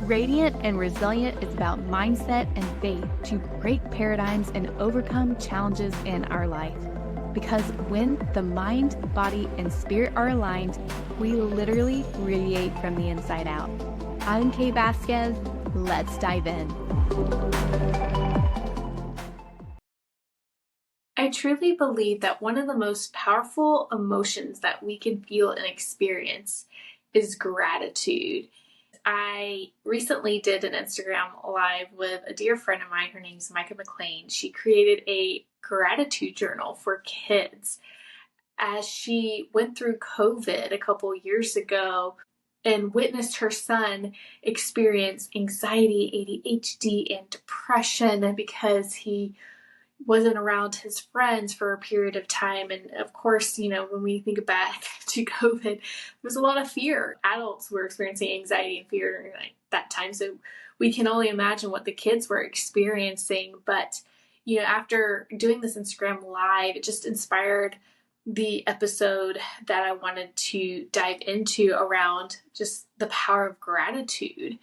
Radiant and Resilient is about mindset and faith to break paradigms and overcome challenges in our life. Because when the mind, body, and spirit are aligned, we literally radiate from the inside out. I'm Kay Vasquez. Let's dive in. I truly believe that one of the most powerful emotions that we can feel and experience is gratitude. I recently did an Instagram live with a dear friend of mine. Her name's Micah McLean. She created a gratitude journal for kids as she went through COVID a couple years ago and witnessed her son experience anxiety, ADHD, and depression because he wasn't around his friends for a period of time. And of course, when we think back to COVID, there was a lot of fear. Adults were experiencing anxiety and fear during that time. So we can only imagine what the kids were experiencing. But, after doing this Instagram live, it just inspired the episode that I wanted to dive into around just the power of gratitude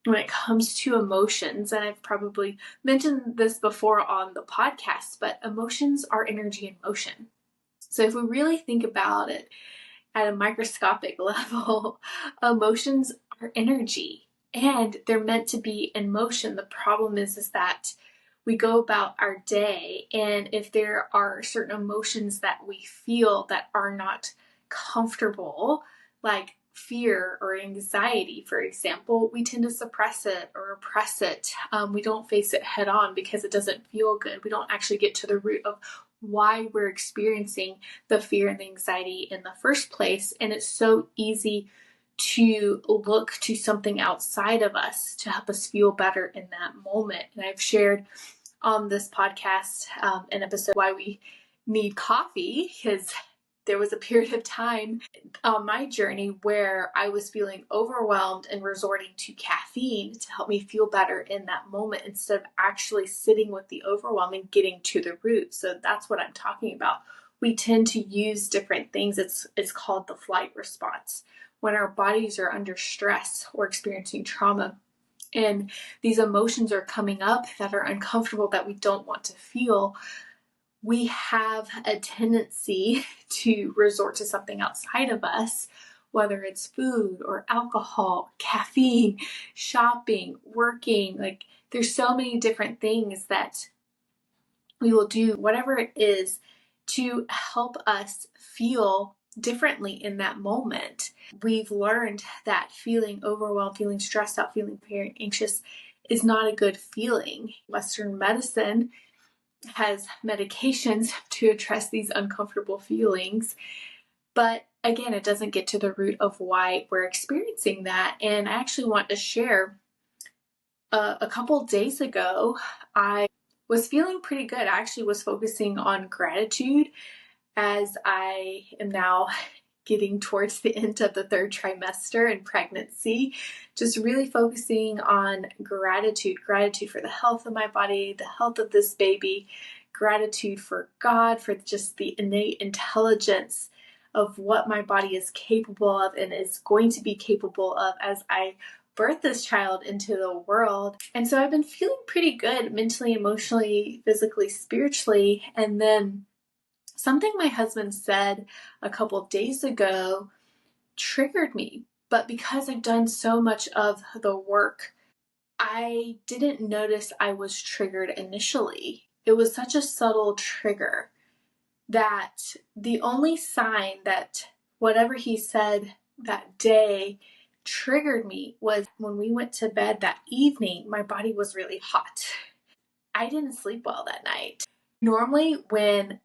when it comes to emotions. And I've probably mentioned this before on the podcast, but emotions are energy in motion. So if we really think about it at a microscopic level, emotions are energy and they're meant to be in motion. The problem is that we go about our day, and if there are certain emotions that we feel that are not comfortable, like fear or anxiety, for example, we tend to suppress it or repress it. We don't face it head on because it doesn't feel good. We don't actually get to the root of why we're experiencing the fear and the anxiety in the first place. And it's so easy to look to something outside of us to help us feel better in that moment. And I've shared on this podcast an episode why we need coffee, because there was a period of time on my journey where I was feeling overwhelmed and resorting to caffeine to help me feel better in that moment instead of actually sitting with the overwhelm and getting to the root. So that's what I'm talking about. We tend to use different things. It's called the flight response. When our bodies are under stress or experiencing trauma and these emotions are coming up that are uncomfortable, that we don't want to feel, we have a tendency to resort to something outside of us, whether it's food or alcohol, caffeine, shopping, working. Like, there's so many different things that we will do, whatever it is, to help us feel differently in that moment. We've learned that feeling overwhelmed, feeling stressed out, feeling very anxious is not a good feeling. Western medicine has medications to address these uncomfortable feelings. But again, it doesn't get to the root of why we're experiencing that. And I actually want to share a couple days ago, I was feeling pretty good. I actually was focusing on gratitude as I am now getting towards the end of the third trimester in pregnancy, just really focusing on gratitude for the health of my body, the health of this baby, gratitude for God, for just the innate intelligence of what my body is capable of and is going to be capable of as I birth this child into the world. And so I've been feeling pretty good mentally, emotionally, physically, spiritually. And then something my husband said a couple of days ago triggered me, but because I've done so much of the work, I didn't notice I was triggered initially. It was such a subtle trigger that the only sign that whatever he said that day triggered me was when we went to bed that evening, my body was really hot. I didn't sleep well that night. Normally, when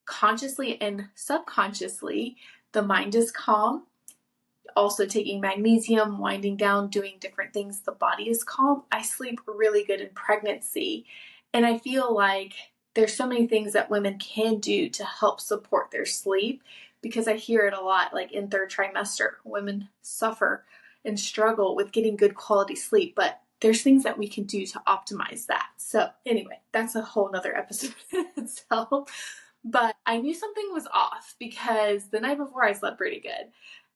consciously and subconsciously the mind is calm, also taking magnesium, winding down, doing different things, the body is calm, I sleep really good in pregnancy. And I feel like there's so many things that women can do to help support their sleep, because I hear it a lot, like in third trimester, women suffer and struggle with getting good quality sleep, but there's things that we can do to optimize that. So anyway, that's a whole nother episode in itself. But I knew something was off because the night before I slept pretty good.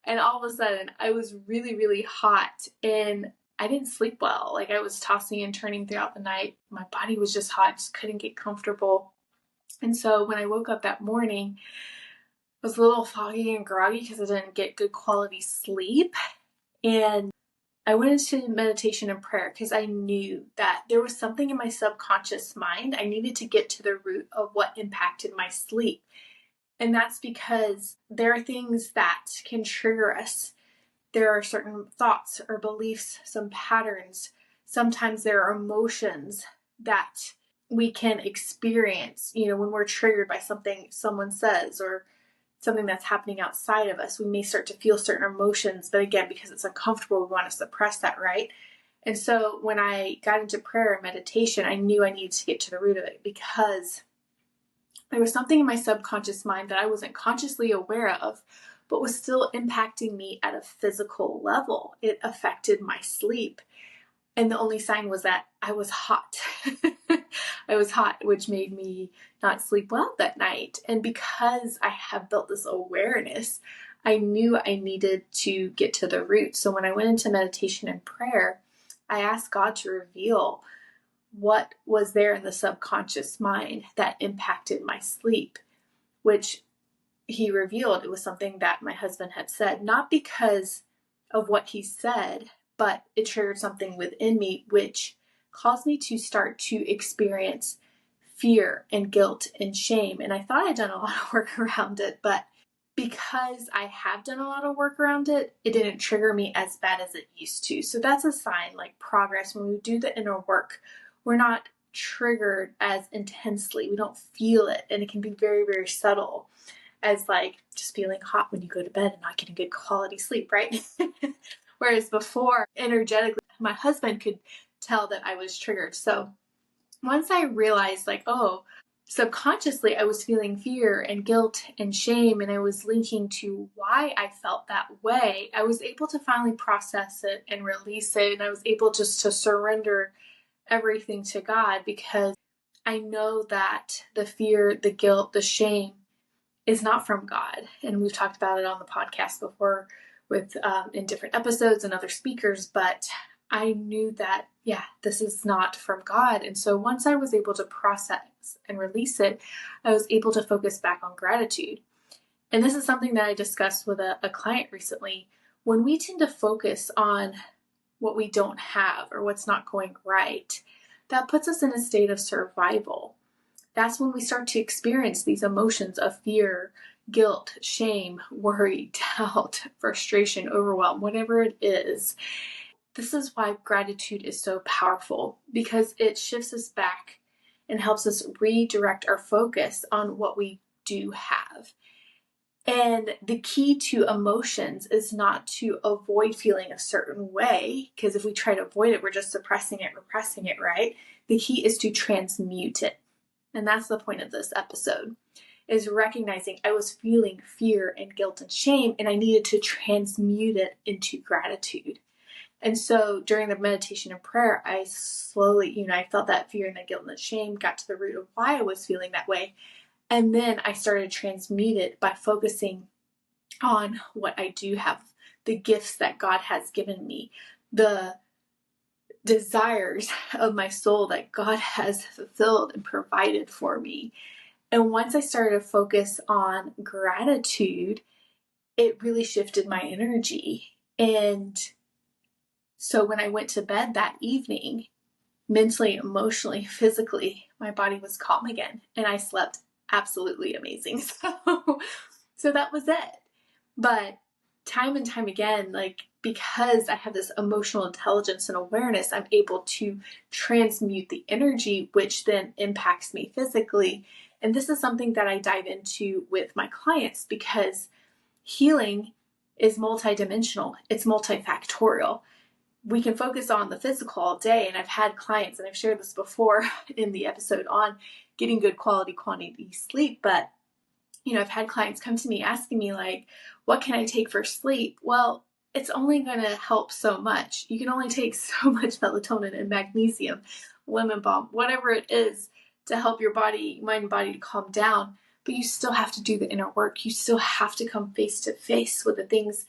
And all of a sudden I was really, really hot. And I didn't sleep well. Like I was tossing and turning throughout the night. My body was just hot, just couldn't get comfortable. And so when I woke up that morning, I was a little foggy and groggy because I didn't get good quality sleep. And I went into meditation and prayer because I knew that there was something in my subconscious mind. I needed to get to the root of what impacted my sleep. And that's because there are things that can trigger us. There are certain thoughts or beliefs, some patterns. Sometimes there are emotions that we can experience, when we're triggered by something someone says or something that's happening outside of us. We may start to feel certain emotions, but again, because it's uncomfortable, we want to suppress that, right? And so when I got into prayer and meditation, I knew I needed to get to the root of it because there was something in my subconscious mind that I wasn't consciously aware of, but was still impacting me at a physical level. It affected my sleep. And the only sign was that I was hot. I was hot, which made me not sleep well that night. And because I have built this awareness, I knew I needed to get to the root. So when I went into meditation and prayer, I asked God to reveal what was there in the subconscious mind that impacted my sleep, which he revealed it was something that my husband had said, not because of what he said, but it triggered something within me, which caused me to start to experience fear and guilt and shame. And I thought I'd done a lot of work around it, but because I have done a lot of work around it, it didn't trigger me as bad as it used to. So that's a sign, like progress. When we do the inner work, we're not triggered as intensely. We don't feel it. And it can be very, very subtle, as like just feeling hot when you go to bed and not getting good quality sleep, right? Whereas before, energetically, my husband could tell that I was triggered. So once I realized, like, oh, subconsciously I was feeling fear and guilt and shame, and I was linking to why I felt that way, I was able to finally process it and release it. And I was able just to surrender everything to God, because I know that the fear, the guilt, the shame is not from God. And we've talked about it on the podcast before with in different episodes and other speakers, but I knew that, this is not from God. And so once I was able to process and release it, I was able to focus back on gratitude. And this is something that I discussed with a client recently. When we tend to focus on what we don't have or what's not going right, that puts us in a state of survival. That's when we start to experience these emotions of fear, guilt, shame, worry, doubt, frustration, overwhelm, whatever it is. This is why gratitude is so powerful, because it shifts us back and helps us redirect our focus on what we do have. And the key to emotions is not to avoid feeling a certain way, because if we try to avoid it, we're just suppressing it, repressing it, right? The key is to transmute it. And that's the point of this episode, is recognizing I was feeling fear and guilt and shame, and I needed to transmute it into gratitude. And so during the meditation and prayer, I slowly, I felt that fear and that guilt and that shame, got to the root of why I was feeling that way. And then I started to transmute it by focusing on what I do have, the gifts that God has given me, the desires of my soul that God has fulfilled and provided for me. And once I started to focus on gratitude, it really shifted my energy. And so when I went to bed that evening, mentally, emotionally, physically, my body was calm again, and I slept absolutely amazing. So that was it. But time and time again, because I have this emotional intelligence and awareness, I'm able to transmute the energy, which then impacts me physically. And this is something that I dive into with my clients, because healing is multidimensional. It's multifactorial. We can focus on the physical all day. And I've had clients, and I've shared this before in the episode on getting good quality sleep, but I've had clients come to me asking me, like, what can I take for sleep? Well, it's only going to help so much. You can only take so much melatonin and magnesium, lemon balm, whatever it is, to help your body, mind and body, to calm down. But you still have to do the inner work. You still have to come face to face with the things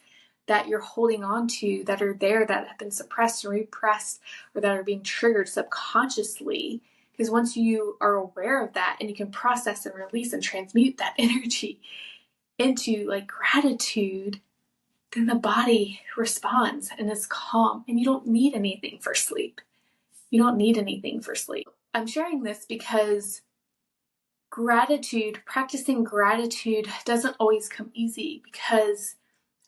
that you're holding on to that are there, that have been suppressed and repressed, or that are being triggered subconsciously. Because once you are aware of that and you can process and release and transmute that energy into like gratitude, then the body responds and is calm, and you don't need anything for sleep. You don't need anything for sleep. I'm sharing this because practicing gratitude doesn't always come easy, because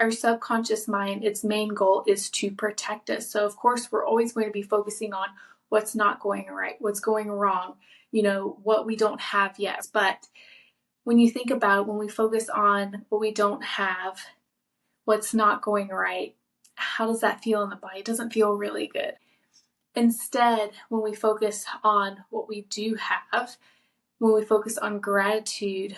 our subconscious mind, its main goal is to protect us. So of course, we're always going to be focusing on what's not going right, what's going wrong, what we don't have yet. But when you think about, when we focus on what we don't have, what's not going right, how does that feel in the body? It doesn't feel really good. Instead, when we focus on what we do have, when we focus on gratitude,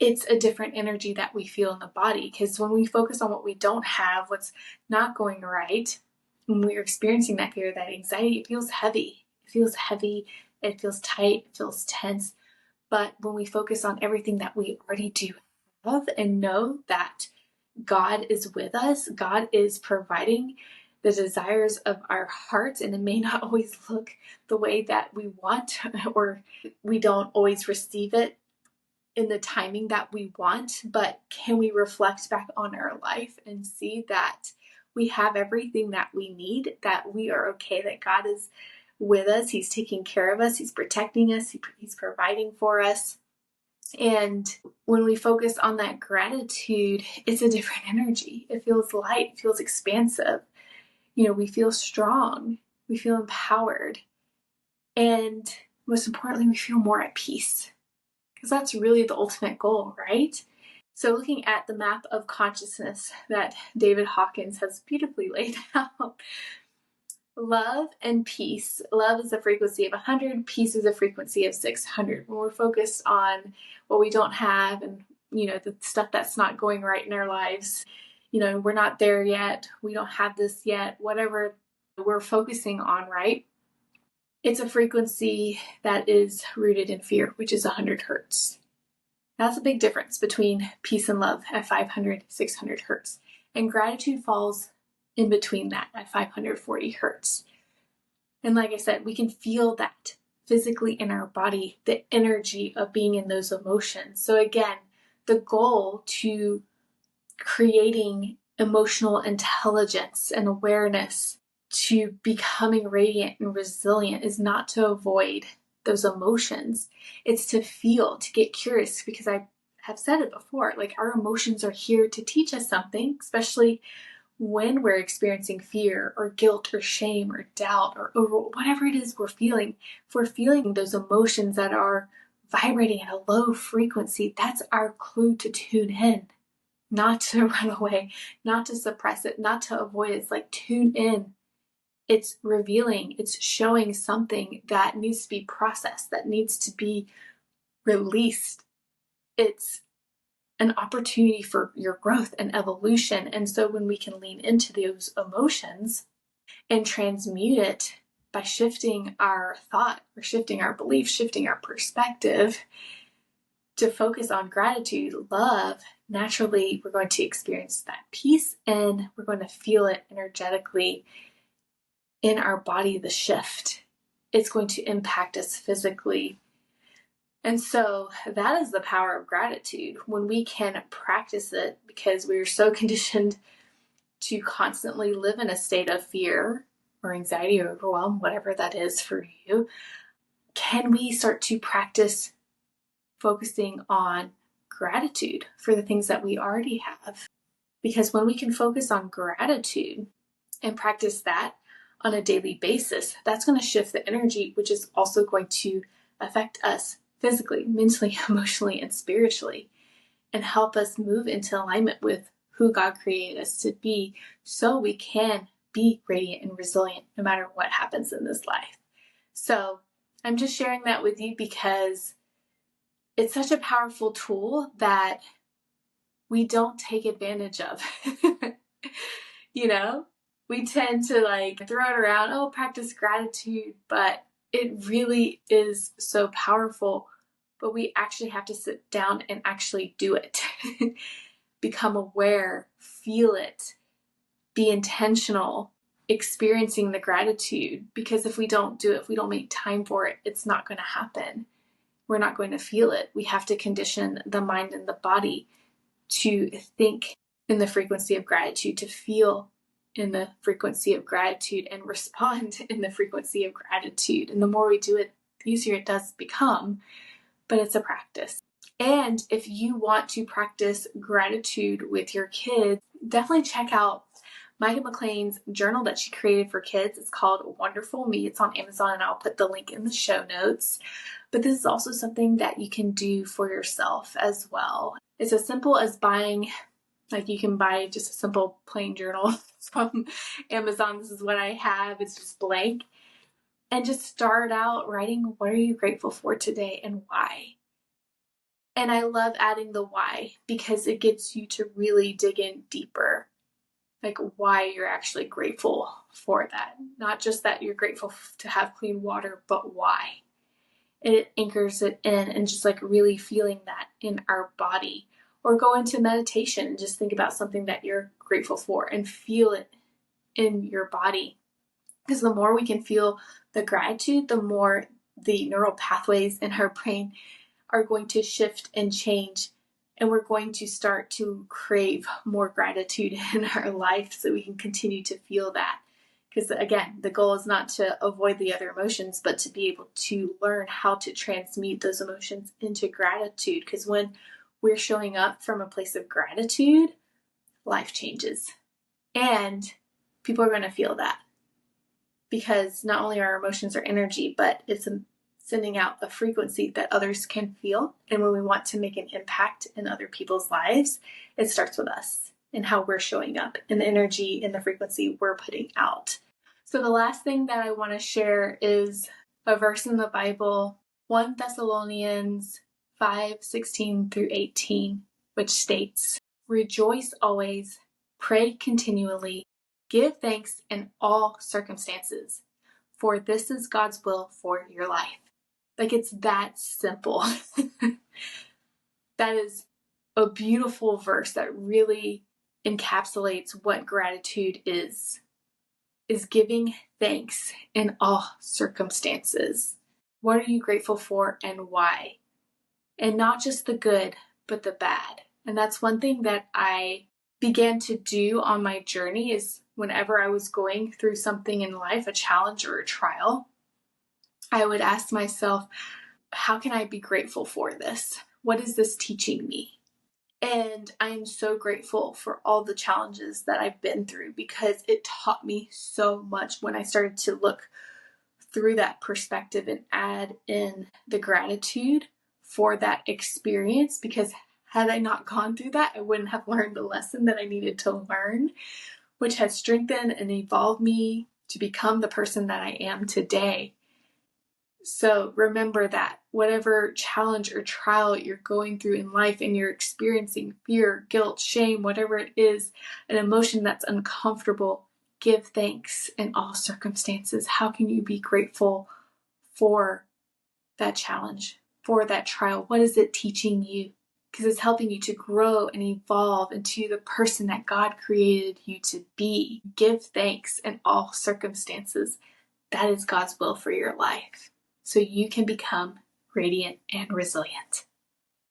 it's a different energy that we feel in the body. Because when we focus on what we don't have, what's not going right, when we're experiencing that fear, that anxiety, it feels heavy. It feels heavy, it feels tight, it feels tense. But when we focus on everything that we already do have and know that God is with us, God is providing the desires of our hearts, and it may not always look the way that we want, or we don't always receive it in the timing that we want, but can we reflect back on our life and see that we have everything that we need, that we are okay, that God is with us, He's taking care of us, He's protecting us, He's providing for us. And when we focus on that gratitude, it's a different energy. It feels light, it feels expansive. We feel strong, we feel empowered, and most importantly, we feel more at peace, because that's really the ultimate goal, right? So looking at the map of consciousness that David Hawkins has beautifully laid out, love and peace. Love is a frequency of 100, peace is a frequency of 600. When we're focused on what we don't have and, the stuff that's not going right in our lives, we're not there yet, we don't have this yet, whatever we're focusing on, right? It's a frequency that is rooted in fear, which is 100 hertz. That's a big difference between peace and love at 500, 600 hertz. And gratitude falls in between that at 540 hertz. And like I said, we can feel that physically in our body, the energy of being in those emotions. So again, the goal to creating emotional intelligence and awareness, to becoming radiant and resilient, is not to avoid those emotions. It's to feel, to get curious, because I have said it before, like our emotions are here to teach us something, especially when we're experiencing fear or guilt or shame or doubt or whatever it is we're feeling. If we're feeling those emotions that are vibrating at a low frequency, that's our clue to tune in, not to run away, not to suppress it, not to avoid it. It's like tune in. It's revealing, it's showing something that needs to be processed, that needs to be released. It's an opportunity for your growth and evolution. And so when we can lean into those emotions and transmute it by shifting our thought or shifting our belief, shifting our perspective to focus on gratitude, love, naturally we're going to experience that peace, and we're going to feel it energetically in our body, the shift. It's going to impact us physically. And so that is the power of gratitude, when we can practice it, because we are so conditioned to constantly live in a state of fear or anxiety or overwhelm, whatever that is for you. Can we start to practice focusing on gratitude for the things that we already have? Because when we can focus on gratitude and practice that on a daily basis, that's going to shift the energy, which is also going to affect us physically, mentally, emotionally, and spiritually, and help us move into alignment with who God created us to be, so we can be radiant and resilient no matter what happens in this life. So I'm just sharing that with you because it's such a powerful tool that we don't take advantage of. We tend to throw it around, oh, practice gratitude, but it really is so powerful. But we actually have to sit down and actually do it. Become aware, feel it, be intentional experiencing the gratitude, because if we don't do it, if we don't make time for it, it's not going to happen. We're not going to feel it. We have to condition the mind and the body to think in the frequency of gratitude, to feel in the frequency of gratitude, and respond in the frequency of gratitude. And the more we do it, the easier it does become, but it's a practice. And if you want to practice gratitude with your kids, definitely check out Micah McLean's journal that she created for kids. It's called Wonderful Me. It's on Amazon, and I'll put the link in the show notes. But this is also something that you can do for yourself as well. It's as simple as buying, like you can buy just a simple plain journal from Amazon. This is what I have. It's just blank. And just start out writing, what are you grateful for today and why? And I love adding the why, because it gets you to really dig in deeper, like why you're actually grateful for that. Not just that you're grateful to have clean water, but why. It anchors it in, and just like really feeling that in our body. Or go into meditation and just think about something that you're grateful for and feel it in your body. Because the more we can feel the gratitude, the more the neural pathways in our brain are going to shift and change, and we're going to start to crave more gratitude in our life so we can continue to feel that. Because again, the goal is not to avoid the other emotions, but to be able to learn how to transmute those emotions into gratitude. Because when we're showing up from a place of gratitude, life changes. And people are going to feel that. Because not only are emotions our energy, but it's sending out a frequency that others can feel. And when we want to make an impact in other people's lives, it starts with us and how we're showing up and the energy and the frequency we're putting out. So the last thing that I want to share is a verse in the Bible, 1 Thessalonians 5:16-18, which states, "Rejoice always, pray continually, give thanks in all circumstances, for this is God's will for your life." Like, it's that simple. That is a beautiful verse that really encapsulates what gratitude is giving thanks in all circumstances. What are you grateful for and why? And not just the good, but the bad. And that's one thing that I began to do on my journey, is whenever I was going through something in life, a challenge or a trial, I would ask myself, how can I be grateful for this? What is this teaching me? And I am so grateful for all the challenges that I've been through, because it taught me so much when I started to look through that perspective and add in the gratitude for that experience. Because had I not gone through that, I wouldn't have learned the lesson that I needed to learn, which has strengthened and evolved me to become the person that I am today. So remember that whatever challenge or trial you're going through in life, and you're experiencing fear, guilt, shame, whatever it is, an emotion that's uncomfortable, give thanks in all circumstances. How can you be grateful for that challenge, for that trial? What is it teaching you? Because it's helping you to grow and evolve into the person that God created you to be. Give thanks in all circumstances. That is God's will for your life, so you can become radiant and resilient.